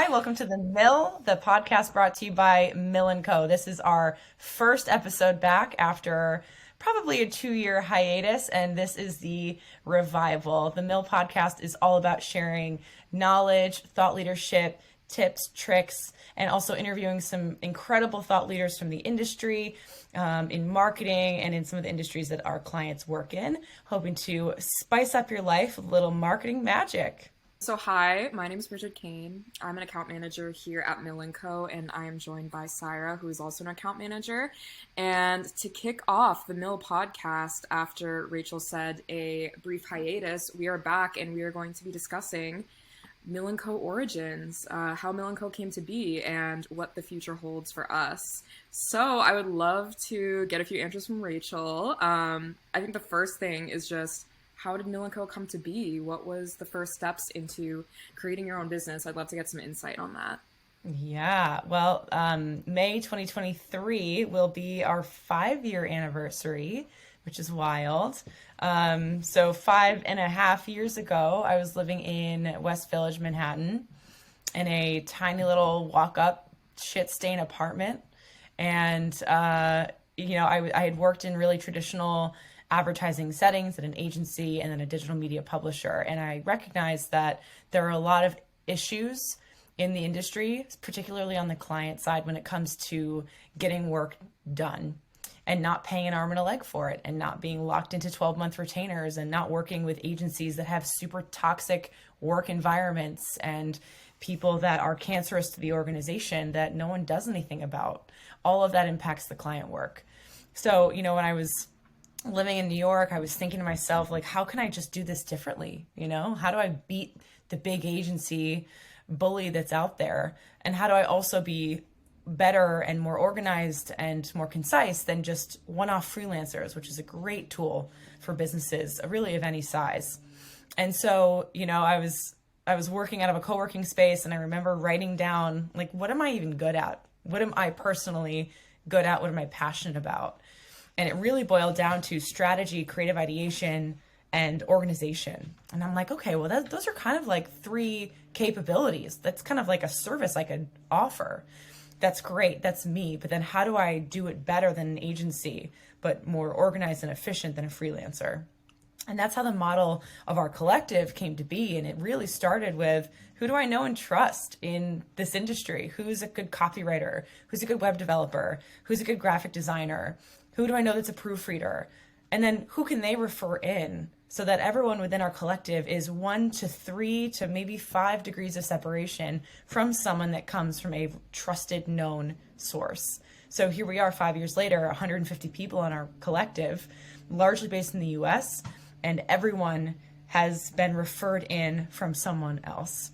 welcome to The Mill, the podcast brought to you by Mill & Co. This is our first episode back after probably a 2-year hiatus, and this is the revival. The Mill podcast is all about sharing knowledge, thought leadership, tips, tricks, and also interviewing some incredible thought leaders from the industry, in marketing and in some of the industries that our clients work in, hoping to spice up your life with a little marketing magic. So hi, my name is Bridget Kane. I'm an account manager here at Mill & Co. and I am joined by Syra, who is also an account manager. And to kick off the Mill podcast after Rachel said a brief hiatus, we are back and we are going to be discussing Mill & Co. origins, how Mill & Co. came to be and what the future holds for us. So I would love to get a few answers from Rachel. I think the first thing is just, how did Mill & Co. come to be? What was the first steps into creating your own business? I'd love to get some insight on that. Yeah, well, May 2023 will be our 5-year anniversary, which is wild. So 5.5 years ago, I was living in West Village, Manhattan, in a tiny little walk-up shit-stain apartment. And, I had worked in really traditional advertising settings at an agency and then a digital media publisher. And I recognized that there are a lot of issues in the industry, particularly on the client side, when it comes to getting work done and not paying an arm and a leg for it and not being locked into 12-month retainers and not working with agencies that have super toxic work environments and people that are cancerous to the organization that no one does anything about. All of that impacts the client work. So, when I was living in New York, I was thinking to myself, like, how can I just do this differently? How do I beat the big agency bully that's out there? And how do I also be better and more organized and more concise than just one-off freelancers, which is a great tool for businesses, really of any size. And so, I was working out of a co-working space, and I remember writing down, like, what am I even good at? What am I personally good at? What am I passionate about? And it really boiled down to strategy, creative ideation, and organization. And I'm like, okay, well, those are kind of like 3 capabilities. That's kind of like a service I could offer. That's great. That's me. But then how do I do it better than an agency, but more organized and efficient than a freelancer? And that's how the model of our collective came to be. And it really started with, who do I know and trust in this industry? Who's a good copywriter? Who's a good web developer? Who's a good graphic designer? Who do I know that's a proofreader? And then who can they refer in so that everyone within our collective is 1 to 3 to maybe 5 degrees of separation from someone that comes from a trusted, known source. So here we are 5 years later, 150 people in our collective, largely based in the US, and everyone has been referred in from someone else.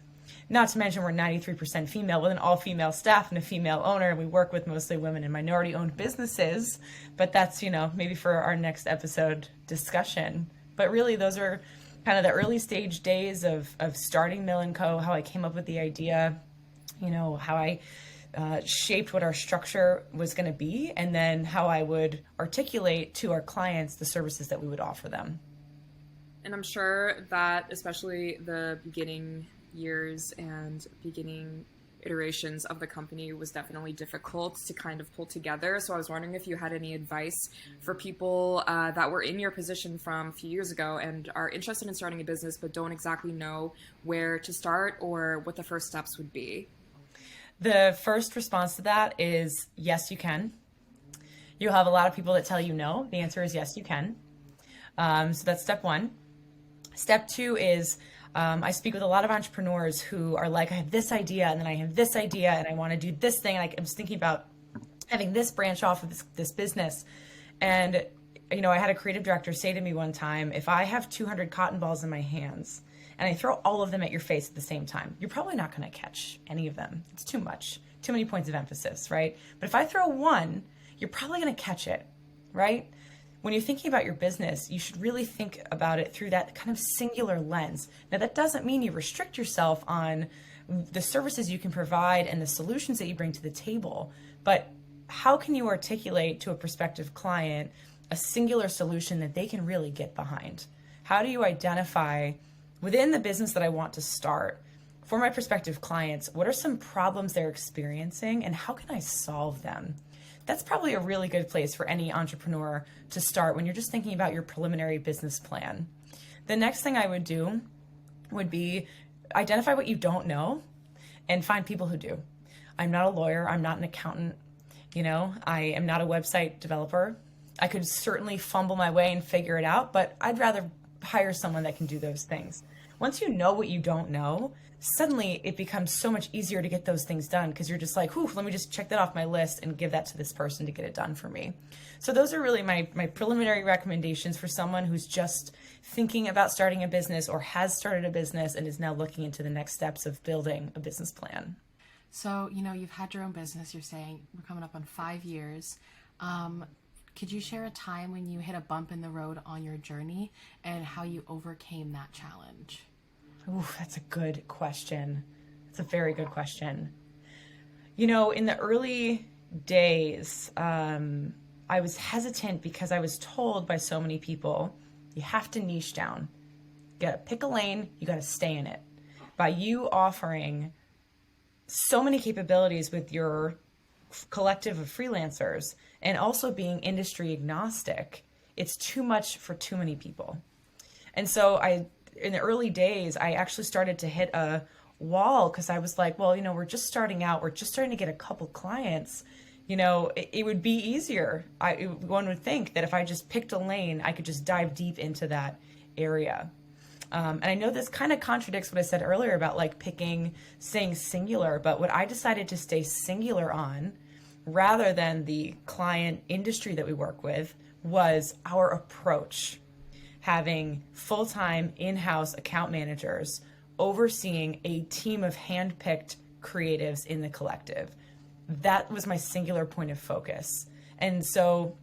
Not to mention we're 93% female with an all-female staff and a female owner. And we work with mostly women and minority-owned businesses, but that's, maybe for our next episode discussion. But really, those are kind of the early stage days of starting Mill & Co., how I came up with the idea, how I shaped what our structure was going to be, and then how I would articulate to our clients the services that we would offer them. And I'm sure that especially the beginning years and beginning iterations of the company was definitely difficult to kind of pull together. So I was wondering if you had any advice for people that were in your position from a few years ago and are interested in starting a business but don't exactly know where to start or what the first steps would be. The first response to that is yes, you can. You'll have a lot of people that tell you no. The answer is yes, you can. So that's step 1. Step 2 is I speak with a lot of entrepreneurs who are like, I have this idea and then I have this idea and I want to do this thing. And I'm just thinking about having this branch off of this business. And, I had a creative director say to me one time, if I have 200 cotton balls in my hands and I throw all of them at your face at the same time, you're probably not going to catch any of them. It's too much, too many points of emphasis, right? But if I throw one, you're probably going to catch it, right? When you're thinking about your business, you should really think about it through that kind of singular lens. Now, that doesn't mean you restrict yourself on the services you can provide and the solutions that you bring to the table, but how can you articulate to a prospective client a singular solution that they can really get behind? How do you identify within the business that I want to start for my prospective clients, what are some problems they're experiencing and how can I solve them? That's probably a really good place for any entrepreneur to start when you're just thinking about your preliminary business plan. The next thing I would do would be identify what you don't know and find people who do. I'm not a lawyer, I'm not an accountant, I am not a website developer. I could certainly fumble my way and figure it out, but I'd rather hire someone that can do those things. Once you know what you don't know, suddenly it becomes so much easier to get those things done because you're just like, whew, let me just check that off my list and give that to this person to get it done for me. So those are really my preliminary recommendations for someone who's just thinking about starting a business or has started a business and is now looking into the next steps of building a business plan. So, you've had your own business, you're saying we're coming up on 5 years. Could you share a time when you hit a bump in the road on your journey and how you overcame that challenge? Ooh, that's a good question. It's a very good question. In the early days, I was hesitant because I was told by so many people, you have to niche down. You got to pick a lane, you got to stay in it. By you offering so many capabilities with your collective of freelancers and also being industry agnostic, it's too much for too many people. And so in the early days, I actually started to hit a wall because I was like, well, we're just starting out. We're just starting to get a couple clients. It would be easier. One would think that if I just picked a lane, I could just dive deep into that area. And I know this kind of contradicts what I said earlier about saying singular, but what I decided to stay singular on rather than the client industry that we work with was our approach. Having full-time in-house account managers overseeing a team of hand-picked creatives in the collective. That was my singular point of focus. And so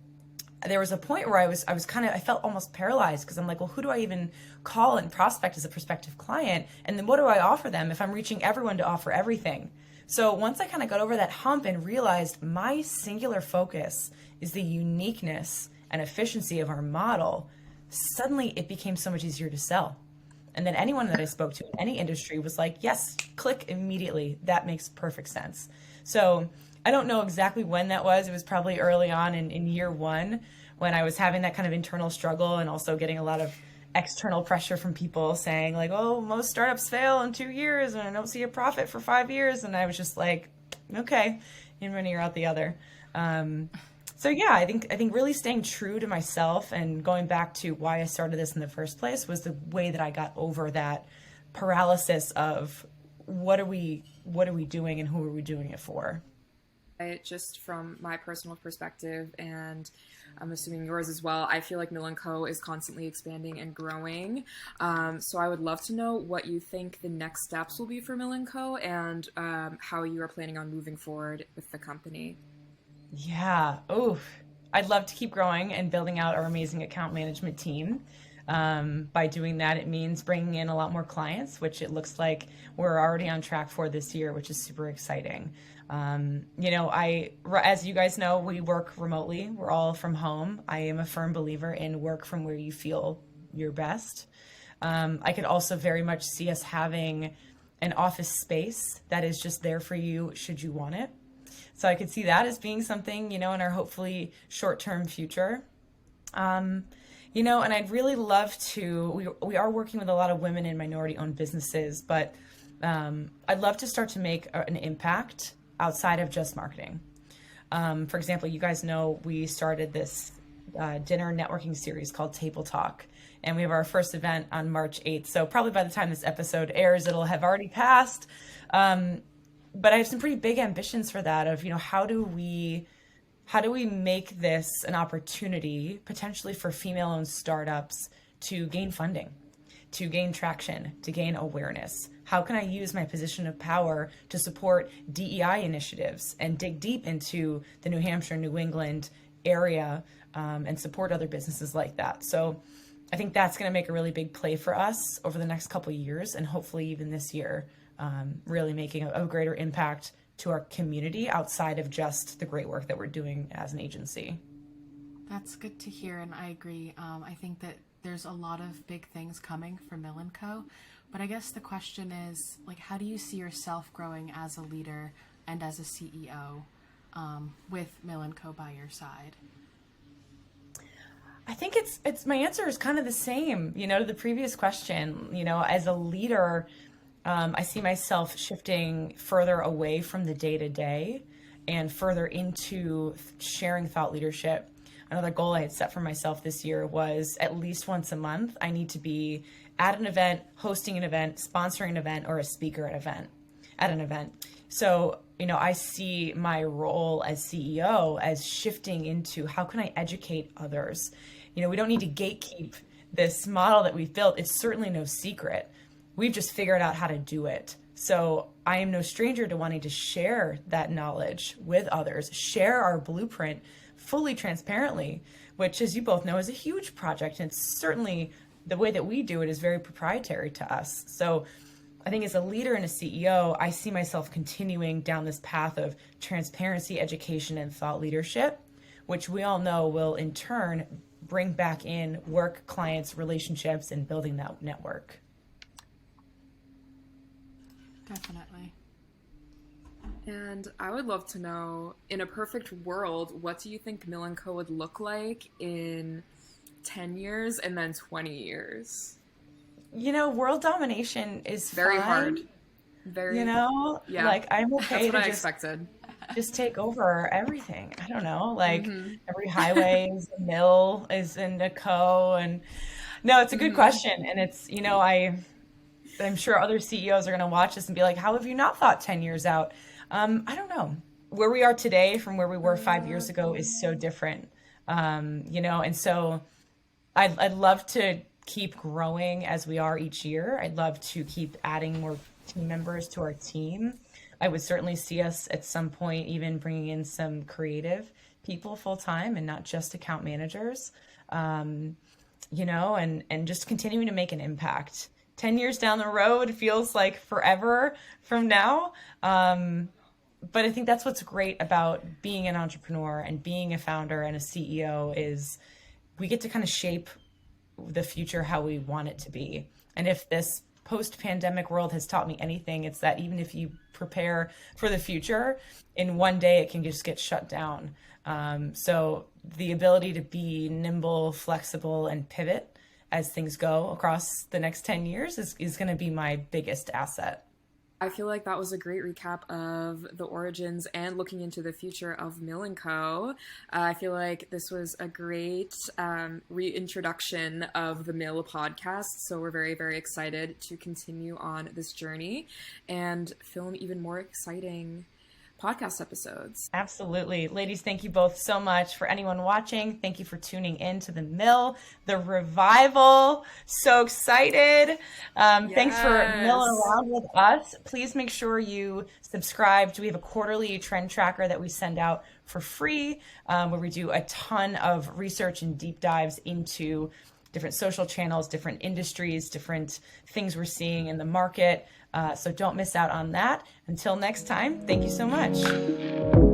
there was a point where I felt almost paralyzed because I'm like, well, who do I even call and prospect as a prospective client? And then what do I offer them if I'm reaching everyone to offer everything? So once I kind of got over that hump and realized my singular focus is the uniqueness and efficiency of our model, suddenly it became so much easier to sell. And then anyone that I spoke to in any industry was like, yes, click immediately. That makes perfect sense. So I don't know exactly when that was. It was probably early on in year one when I was having that kind of internal struggle and also getting a lot of external pressure from people saying like, oh, most startups fail in 2 years and I don't see a profit for 5 years. And I was just like, okay, in one ear out the other. So yeah, I think really staying true to myself and going back to why I started this in the first place was the way that I got over that paralysis of what are we doing and who are we doing it for? Just from my personal perspective, and I'm assuming yours as well, I feel like Mill & Co. is constantly expanding and growing. So I would love to know what you think the next steps will be for Mill & Co. and how you are planning on moving forward with the company. Yeah. Oh, I'd love to keep growing and building out our amazing account management team. By doing that, it means bringing in a lot more clients, which it looks like we're already on track for this year, which is super exciting. As you guys know, we work remotely. We're all from home. I am a firm believer in work from where you feel your best. I could also very much see us having an office space that is just there for you should you want it. So I could see that as being something, in our hopefully short-term future. And I'd really love to, we are working with a lot of women in minority-owned businesses, but I'd love to start to make an impact outside of just marketing. For example, you guys know we started this dinner networking series called Table Talk, and we have our first event on March 8th. So probably by the time this episode airs, it'll have already passed. But I have some pretty big ambitions for that of, how do we make this an opportunity potentially for female-owned startups to gain funding, to gain traction, to gain awareness? How can I use my position of power to support DEI initiatives and dig deep into the New Hampshire, New England area and support other businesses like that? So I think that's going to make a really big play for us over the next couple of years and hopefully even this year, really making a greater impact to our community outside of just the great work that we're doing as an agency. That's good to hear, and I agree. I think that there's a lot of big things coming for Mill & Co. But I guess the question is, like, how do you see yourself growing as a leader and as a CEO with Mill & Co. by your side? I think it's my answer is kind of the same, to the previous question. As a leader, I see myself shifting further away from the day to day and further into sharing thought leadership. Another goal I had set for myself this year was at least once a month, I need to be at an event, hosting an event, sponsoring an event, or a speaker at an event. So, I see my role as CEO as shifting into how can I educate others? We don't need to gatekeep this model that we've built. It's certainly no secret. We've just figured out how to do it. So I am no stranger to wanting to share that knowledge with others, share our blueprint fully transparently, which, as you both know, is a huge project. And it's certainly the way that we do it is very proprietary to us. So I think as a leader and a CEO, I see myself continuing down this path of transparency, education, and thought leadership, which we all know will in turn bring back in work, clients, relationships, and building that network. Definitely. And I would love to know, in a perfect world, what do you think Mill & Co. would look like in 10 years and then 20 years? World domination is very fine. Hard. Very, yeah. Like I'm okay That's what to I expected. Just take over everything. I don't know, like every highway is a mill, is in a co. And no, it's a good question. And it's, I'm sure other CEOs are going to watch this and be like, how have you not thought 10 years out? I don't know. Where we are today from where we were 5 years ago is so different, and so I'd love to keep growing as we are each year. I'd love to keep adding more team members to our team. I would certainly see us at some point even bringing in some creative people full time and not just account managers, and just continuing to make an impact. 10 years down the road feels like forever from now. But I think that's what's great about being an entrepreneur and being a founder and a CEO is we get to kind of shape the future how we want it to be. And if this post-pandemic world has taught me anything, it's that even if you prepare for the future, in one day it can just get shut down. So the ability to be nimble, flexible, and pivot as things go across the next 10 years is going to be my biggest asset. I feel like that was a great recap of the origins and looking into the future of Mill & Co. I feel like this was a great reintroduction of the Mill podcast. So we're very, very excited to continue on this journey and film even more exciting podcast episodes. Absolutely. Ladies, thank you both so much. For anyone watching, thank you for tuning in to the Mill, the revival. So excited. Thanks for milling around with us. Please make sure you subscribe. We have a quarterly trend tracker that we send out for free, where we do a ton of research and deep dives into different social channels, different industries, different things we're seeing in the market. So don't miss out on that. Until next time, thank you so much.